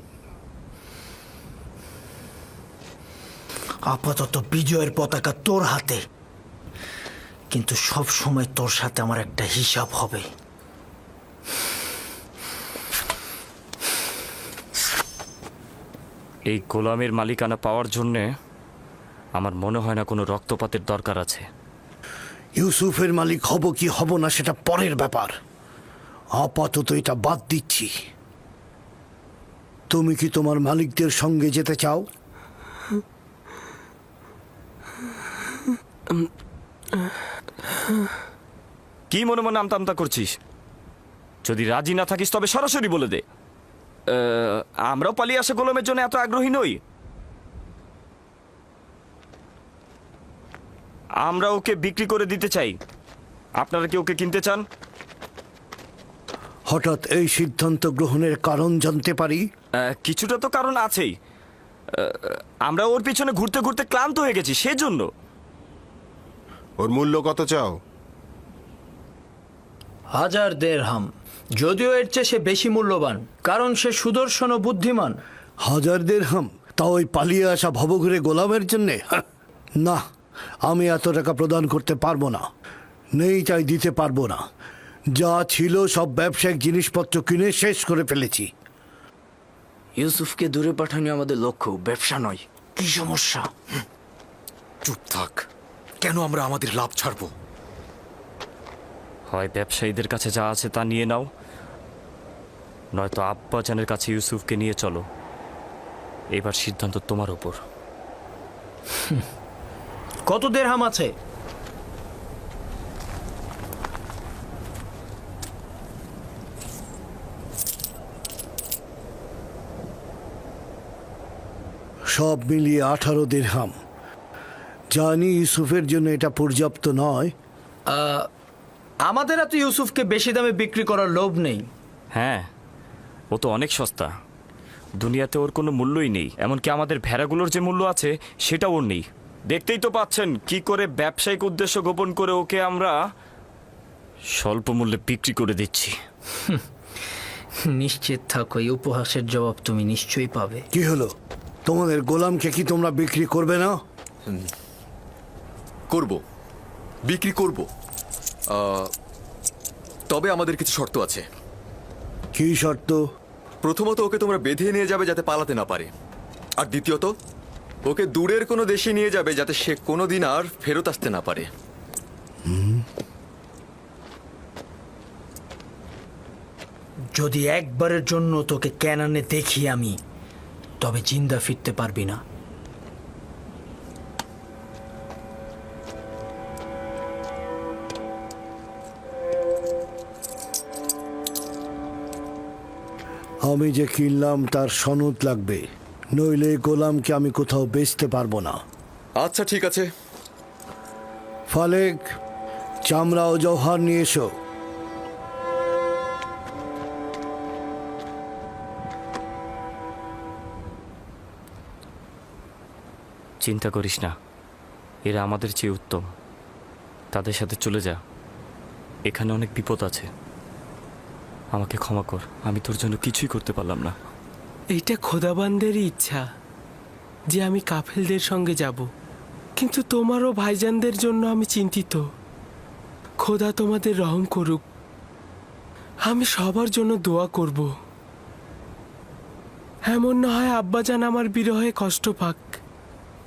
আপাতত বিজয়ের পতাকা তোর হাতে, কিন্তু সব সময় তোর সাথে আমার একটা হিসাব হবে। এই গোলামের মালিকানা পাওয়ার জন্যে আমার মনে হয় না কোনো রক্তপাতের দরকার আছে। ইউসুফের মালিক হব কি হব না সেটা পরের ব্যাপার। আপাতত এটা বাদ দিচ্ছি। তুমি কি তোমার মালিকদের সঙ্গে যেতে চাও? কি মনে মনে আমতা আমতা করছিস? যদি রাজি না থাকিস তবে সরাসরি বলে দে। আমরাও পালিয়ে আসা গোলামের জন্য এত আগ্রহী নই। আমরা ওকে বিক্রি করে দিতে চাই। আপনারা কি ওকে কিনতে চান? হঠাৎ এই সিদ্ধান্ত গ্রহণের কারণ জানতে পারি? কিছুটা তো কারণ আছেই। আমরা ওর পিছনে ঘুরতে ঘুরতে ক্লান্ত হয়ে গেছি, সেজন্য। ওর মূল্য কত চাও? 1000 দিরহাম। যদিও এর চেয়ে সে বেশি মূল্যবান, কারণ সে সুদর্শন ও বুদ্ধিমান। 1000 দিরহাম? তা ওই পালিয়ে আসা ভবঘুরে গোলামের জন্যে? না, আমি এত টাকা প্রদান করতে পারবো না। নেই চাই দিতে পারবো না। যা ছিল সব ব্যবসায়িক জিনিসপত্র কিনে শেষ করে ফেলেছি। ইউসুফকে দূরে পাঠানো আমাদের লক্ষ্য, ব্যবসা নয়। কি সমস্যা? চুপ থাক। কেন আমরা আমাদের লাভ ছাড়বো? হয় ব্যবসায়ীদের কাছে যা আছে তা নিয়ে নাও, নয়তো আব্বাজানের কাছে ইউসুফকে নিয়ে চলো। এবার সিদ্ধান্ত তোমার উপর। কত দিরহাম আছে? সব মিলিয়ে 18 দিরহাম। জানি ইউসুফের জন্য এটা পর্যাপ্ত নয়। আমাদের এত ইউসুফকে বেশি দামে বিক্রি করার লোভ নেই। হ্যাঁ, ও তো অনেক সস্তা। দুনিয়াতে ওর কোনো মূল্যই নেই। এমনকি আমাদের ভেড়াগুলোর যে মূল্য আছে সেটাও ওর নেই। দেখতেই তো পাচ্ছেন কি করে ব্যবসায়িক উদ্দেশ্য গোপন করে ওকে আমরা স্বল্প মূল্যে বিক্রি করে দিচ্ছি। নিশ্চিত থাকো, এই উপহাসের জবাব তুমি নিশ্চয়ই পাবে। কি হলো, তোমাদের গোলামকে কি তোমরা বিক্রি করবে না? করব, বিক্রি করব। তবে আমাদের কিছু শর্ত আছে। কি শর্ত? প্রথমত, ওকে তোমরা বেঁধে নিয়ে যাবে যাতে পালাতে না পারে। আর দ্বিতীয়ত, ওকে দূরের কোনো দেশে নিয়ে যাবে যাতে সে কোনোদিন আর ফেরত আসতে না পারে। যদি একবারের জন্য তোকে ক্যানানে দেখি আমি, তবে জিন্দা ফিরতে পারবি না। আমি যে কিনলাম তার সনদ লাগবে, নইলে গোলামকে আমি কোথাও বেচতে পারবো না। আচ্ছা, ঠিক আছে। ফালেক, চামড়া ও জওহার নিয়ে এসো। চিন্তা করিস না, এরা আমাদের চেয়ে উত্তম। তাদের সাথে চলে যা, এখানে অনেক বিপদ আছে। আমাকে ক্ষমা কর, আমি তোর জন্য কিছুই করতে পারলাম না। এইটা খোদাবান্দেরই ইচ্ছা যে আমি কাফেলদের সঙ্গে যাব, কিন্তু তোমারও ভাইজানদের জন্য আমি চিন্তিত। খোদা তোমাদের রহম করুক। আমি সবার জন্য দোয়া করব। এমন না হয় আব্বাজান আমার বিরহে কষ্ট পাক,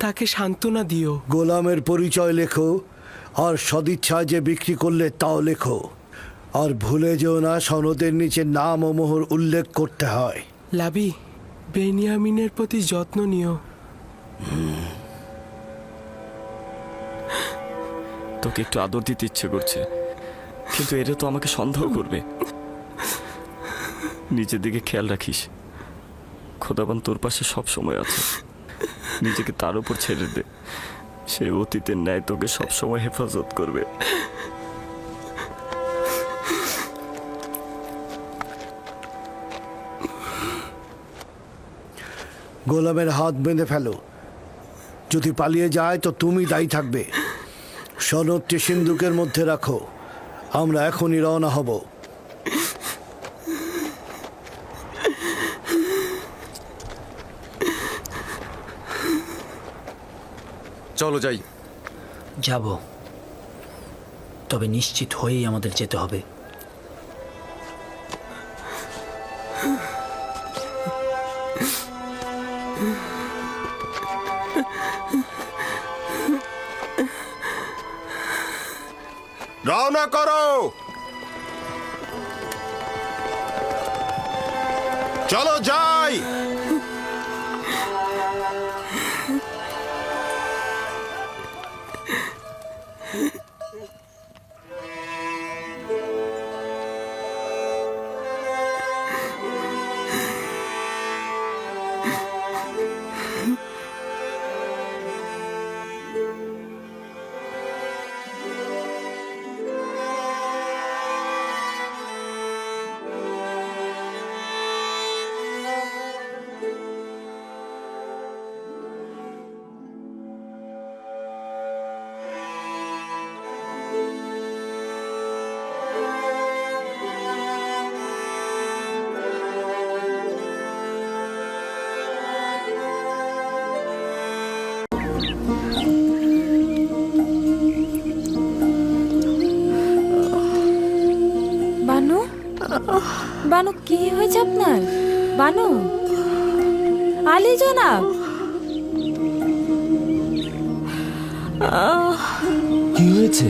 তাকে সান্ত্বনা দিও। গোলামের পরিচয় লেখো, আর সদিচ্ছায় যে বিক্রি করলে তাও লেখো। আর ভুলে যেও না, সনদের নিচে নাম ও মোহর উল্লেখ করতে হয়। লাবি, বেনিয়ামিনের প্রতি যত্ন নিও। তোকে একটু আদর দিতে ইচ্ছে করছে, কিন্তু এরা তো আমাকে সন্দেহ করবে। নিজের দিকে খেয়াল রাখিস, খোদাবান তোর পাশে সব সময় আছে। নিজেকে তার উপর ছেড়ে দে, সে অতীতের ন্যায় তোকে সব সময় হেফাজত করবে। গোলামের হাত বেঁধে ফেলো, যদি পালিয়ে যায় তো তুমি দায়ী থাকবে। সনদটি সিন্ধুকের মধ্যে রাখো, আমরা এখনই রওনা হব। চলো যাই। যাব, তবে নিশ্চিত হয়েই আমাদের যেতে হবে। রওনা করো, চলো যাই। বানু, বানু কি হয়েছে আপনার? বানু, আলী জনাব, কি হয়েছে?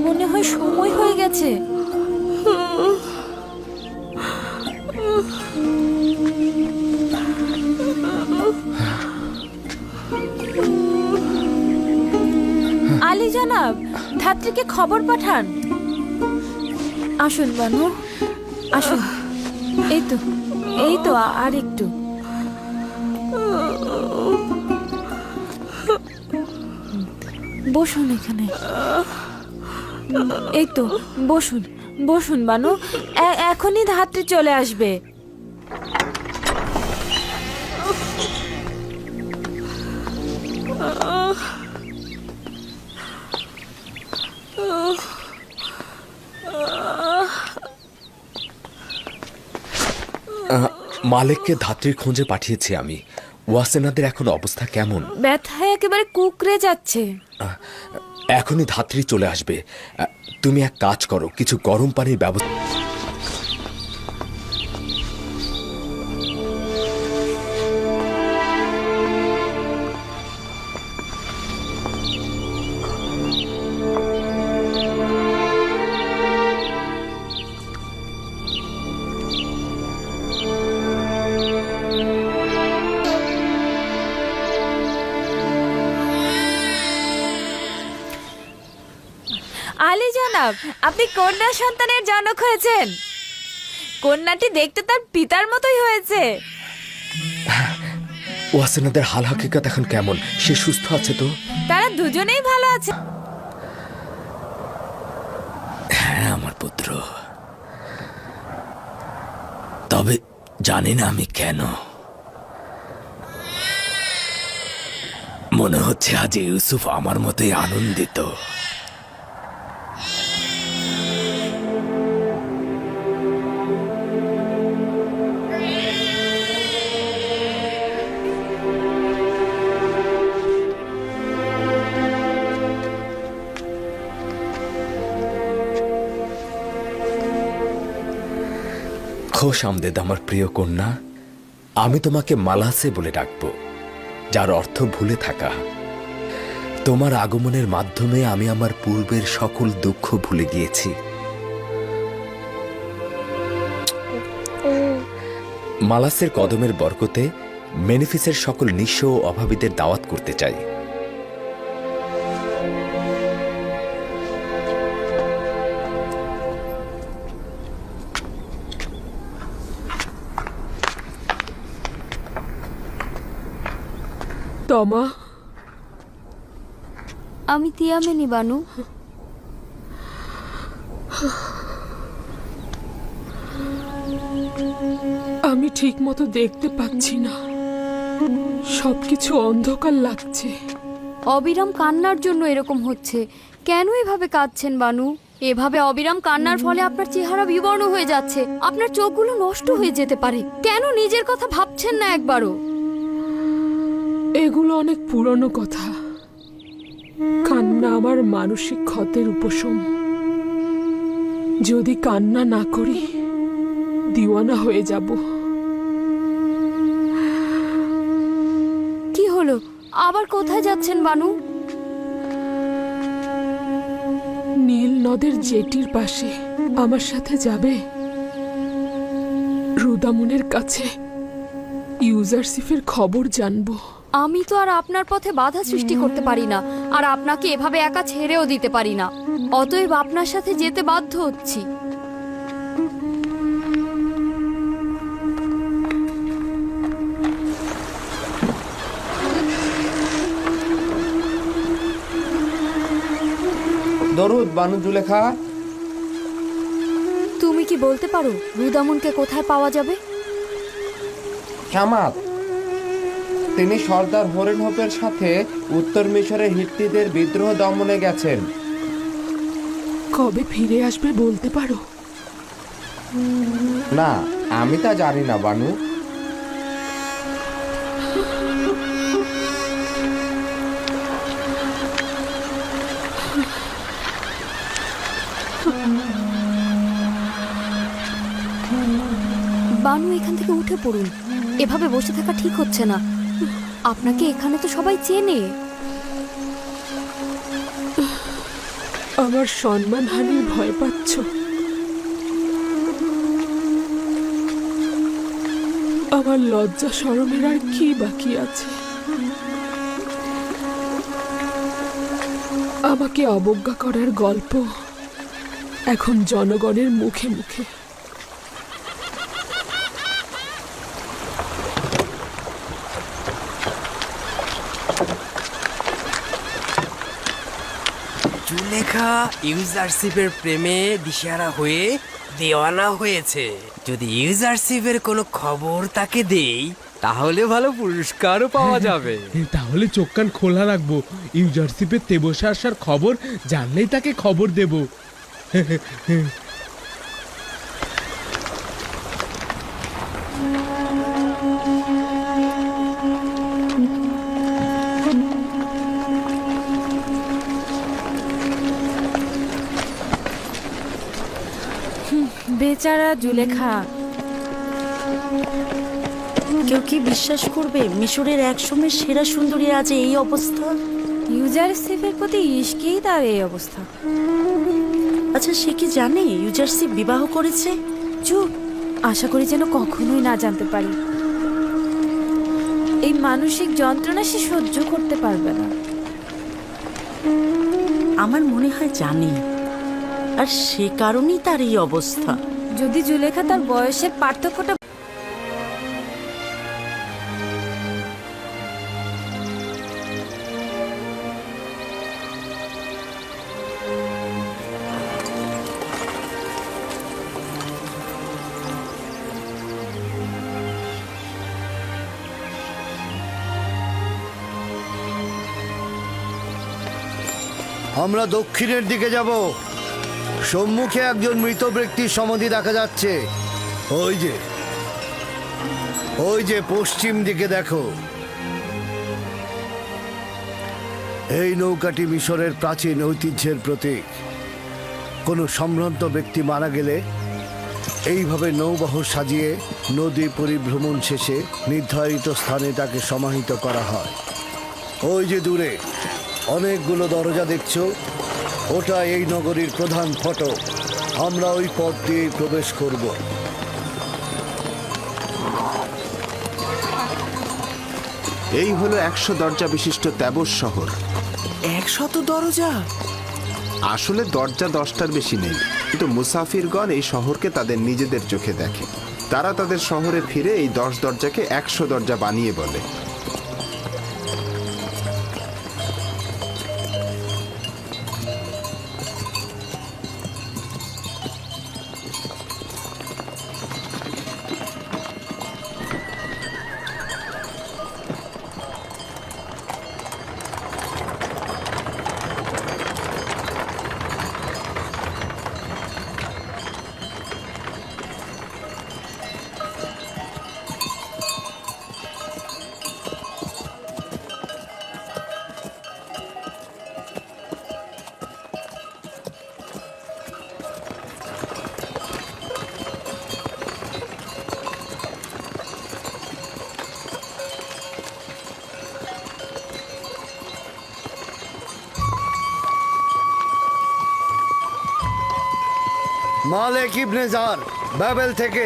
মনে হয় সময় হয়ে গেছে। আলী জনাব, ধাত্রীকে খবর পাঠান। আসুন বানু, আসুন। এই তো আর একটু। বসুন এখানে। এই তো, বসুন বসুন বানু, এখনই ধাত্রী চলে আসবে। মালেককে ধাত্রীর খোঁজে পাঠিয়েছি আমি। ওয়াসেনাদের এখন অবস্থা কেমন? ব্যথায় একেবারে কুকড়ে যাচ্ছে। এখনই ধাত্রী চলে আসবে। তুমি এক কাজ করো, কিছু গরম পানির ব্যবস্থা। আলী জনাব, আপনি কন্যা সন্তানের জনক হয়েছেন। কন্যাটি দেখতে তার পিতার মতোই হয়েছে। ওয়াসিনাদের হাল হাকিকত এখন কেমন? সে সুস্থ আছে তো? তারা দুজনেই ভালো আছে। হ্যাঁ আমার পুত্র, তবে জানি না আমি কেন মনে হচ্ছে আজ ইউসুফ আমার মতোই আনন্দিত। খোশ আমদেদ আমার প্রিয় কন্যা। আমি তোমাকে মালাসে বলে ডাকব, যার অর্থ ভুলে থাকা। তোমার আগমনের মাধ্যমে আমি আমার পূর্বের সকল দুঃখ ভুলে গিয়েছি। মালাসের কদমের বরকতে মেনিফিসের সকল নিঃস্ব ও অভাবীদের দাওয়াত করতে চাই। তমা, আমি তিয়ামিনি বানু। আমি ঠিক মতো দেখতে পাচ্ছি না, সবকিছু অন্ধকার লাগছে। অবিরাম কান্নার জন্য এরকম হচ্ছে। কেন এভাবে কাঁদছেন বানু? এভাবে অবিরাম কান্নার ফলে আপনার চেহারা বিবর্ণ হয়ে যাচ্ছে, আপনার চোখগুলো নষ্ট হয়ে যেতে পারে। কেন নিজের কথা ভাবছেন না একবারও? এগুলো অনেক পুরনো কথা। কান্না আমার মানসিক ক্ষতের উপশম। যদি কান্না না করি, দিওয়ানা হয়ে যাব। কি হলো? আবার কোথায় যাচ্ছেন বানু? নীল নদের জেটির পাশে আমার সাথে যাবে? রুদামুনের কাছে ইউজারসিফের খবর জানবো। আমি তো আর আপনার পথে বাধা সৃষ্টি করতে পারি না, আর আপনাকে এভাবে একা ছেড়েও দিতে পারি না। অতএব আপনার সাথে যেতে বাধ্য হচ্ছি। দরুদ বানু জুলেখা। তুমি কি বলতে পারো রুদামুনকে কোথায় পাওয়া যাবে? শামাত, তিনি সর্দার হরেন হোপের সাথে উত্তর মিশরে হিত্তিদের বিদ্রোহ দমনে গেছেন। কবে ফিরে আসবে বলতে পারো? না, আমি তা জানি না বানু। বানু, এখান থেকে উঠে পড়ুন। এভাবে বসে থাকা ঠিক হচ্ছে না। আপনাকে এখানে তো সবাই চেনে। আমার সম্মানহানির ভয় পাচ্ছ? আমার লজ্জা শরমের আর কি বাকি আছে? আমাকে অবজ্ঞা করার গল্প এখন জনগণের মুখে মুখে। জুলেখা ইউজারশিপের প্রেমে দিশেহারা হয়ে দেওয়ানা হয়েছে। যদি ইউজারশিপের কোনো খবর তাকে দেই, তাহলে ভালো পুরস্কারও পাওয়া যাবে। তাহলে চোখ কান খোলা রাখবো। ইউজারশিপের তেবসে আসার খবর জানলেই তাকে খবর দেব। বেচারা জুলেখা। কেউ কি বিশ্বাস করবে মিশরের একসময় সেরা সুন্দরী আজ এই অবস্থা? ইউজারসিফের প্রতি ইশকেই তার এই অবস্থা। আচ্ছা, সে কি জানে ইউজারসিফ বিবাহ করেছে? চুপ, আশা করি যেন কখনোই না জানতে পারি। এই মানসিক যন্ত্রণা সে সহ্য করতে পারবে না। আমার মনে হয় জানে, আর সে কারণেই তার এই অবস্থা। যদি জুলেখা তার বয়সের পার্থক্যটা আমরা দক্ষিণের দিকে যাব। সম্মুখে একজন মৃত ব্যক্তির সমাধি দেখা যাচ্ছে। ওই যে পশ্চিম দিকে দেখো। এই নৌকাটি মিশরের প্রাচীন ঐতিহ্যের প্রতীক। কোনো সম্ভ্রান্ত ব্যক্তি মারা গেলে এইভাবে নৌবহর সাজিয়ে নদী পরিভ্রমণ শেষে নির্ধারিত স্থানে তাকে সমাহিত করা হয়। ওই যে দূরে অনেকগুলো দরজা দেখছো, ওটা এই নগরীর প্রধান ফটক। আমরা ওই পথ দিয়েই প্রবেশ করব। এই হলো 100 দরজা বিশিষ্ট তেবস শহর। 100 দরজা? আসলে দরজা 10টার বেশি নেই, কিন্তু মুসাফিরগণ এই শহরকে তাদের নিজেদের চোখে দেখে। তারা তাদের শহরে ফিরে এই 10 দরজাকে 100 দরজা বানিয়ে বলে। মালেক ইবনে জার, বাবেল থেকে।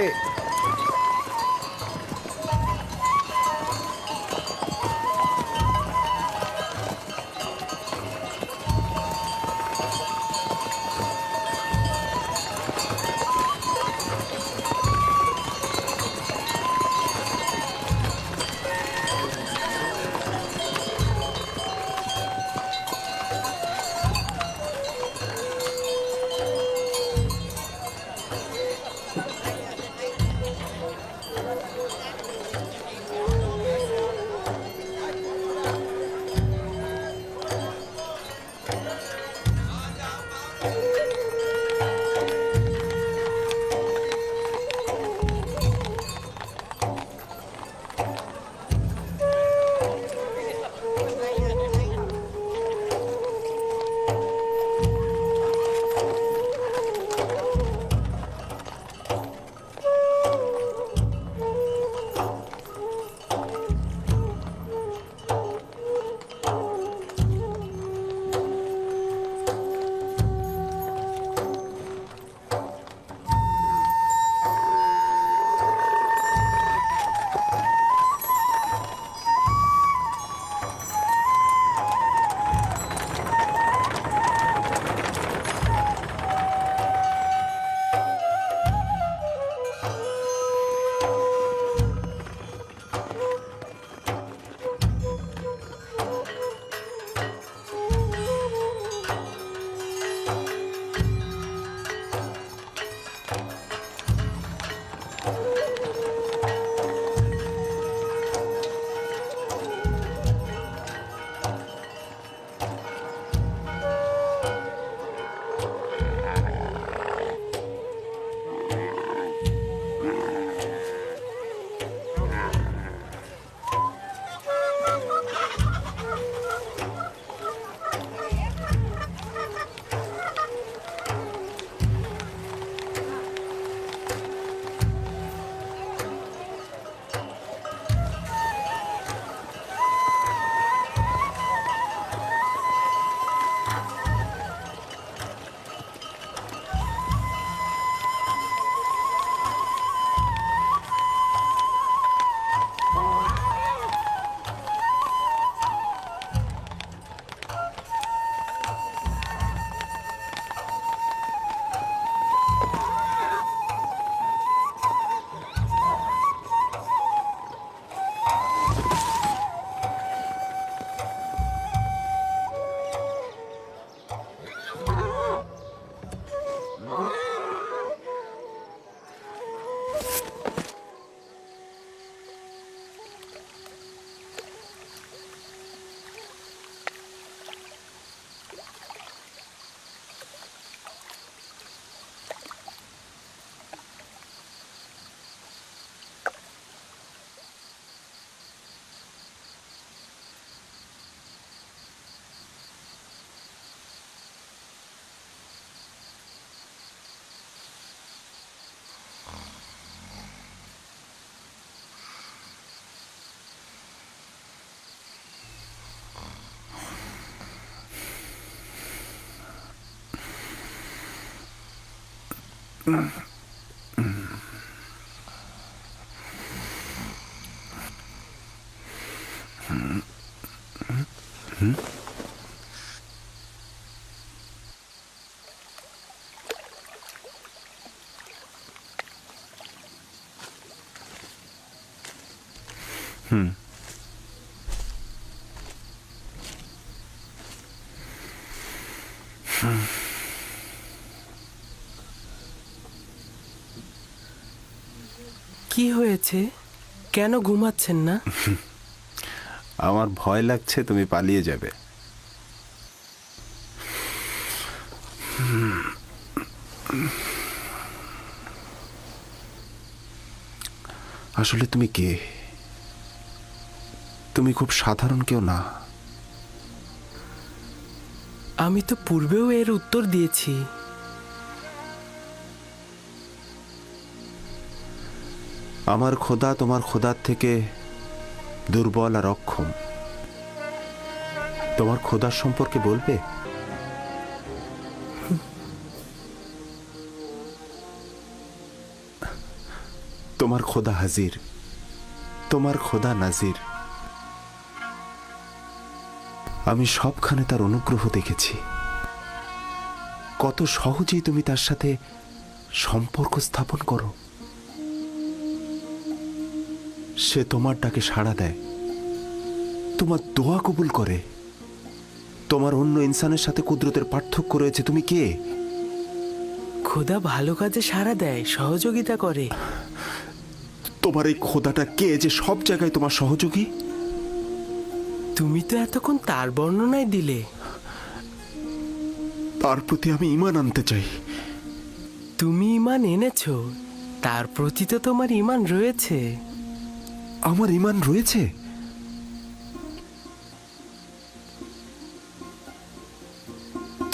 কি হয়েছে? কেন ঘুমাচ্ছেন না? আমার ভয় লাগছে তুমি পালিয়ে যাবে। আসলে তুমি কে? তুমি খুব সাধারণ কেউ না। আমি তো পূর্বেও এর উত্তর দিয়েছি। আমার খোদা তোমার খোদার থেকে দুর্বল আর অক্ষম। তোমার খোদার সম্পর্কে বলবে? তোমার খোদা হাজির, তোমার খোদা নাজির। আমি সবখানে তার অনুগ্রহ দেখেছি। কত সহজেই তুমি তার সাথে সম্পর্ক স্থাপন করো। সে তোমার ডাকে সাড়া দেয়, তোমার দোয়া কবুল করে। তোমার অন্য ইনসানের সাথে কুদরতের পার্থক্য রয়েছে। তুমি কে? খোদা ভালো কাজে সাড়া দেয়, সহযোগিতা করে। তোমার এই খোদাটা কে যে সব জায়গায় তোমার সহযোগী? তুমি তো এতক্ষণ তার বর্ণনায় দিলে। তার প্রতি আমি ঈমান আনতে চাই। তুমি ঈমান এনেছো, তার প্রতি তো তোমার ঈমান রয়েছে। আমার ঈমান রয়েছে?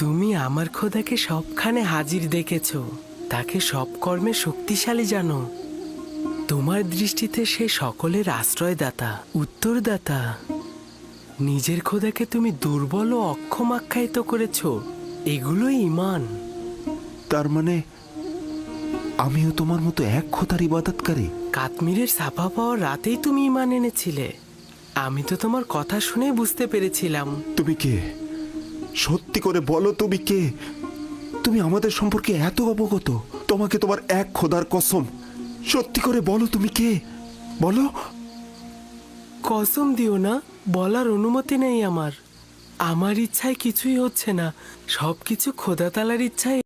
তুমি আমার খোদাকে সবখানে হাজির দেখেছো, তাকে সব কর্মে শক্তিশালী জানো। তোমার দৃষ্টিতে সে সকলের আশ্রয়দাতা, উত্তরদাতা। নিজের খোদাকে তুমি দুর্বল ও অক্ষম আখ্যায়িত করেছো, এগুলোই ঈমান। তার মানে আমিও তোমার মতো এক খোদার ইবাদতকারী? কাশ্মীরের ছাপা পাওয়ার রাতেই তুমি ঈমান এনেছিলে। আমি তো তোমার কথা শুনে বুঝতে পেরেছিলাম। তুমি কে? সত্যি করে বলো, তুমি কে? তুমি আমাদের সম্পর্কে এত অবগত? তোমাকে তোমার এক খোদার কসম, সত্যি করে বলো তুমি কে? বলো। কসম দিও না, বলার অনুমতি নেই আমার। আমার ইচ্ছায় কিছুই হচ্ছে না, সবকিছু খোদা তাআলার ইচ্ছায়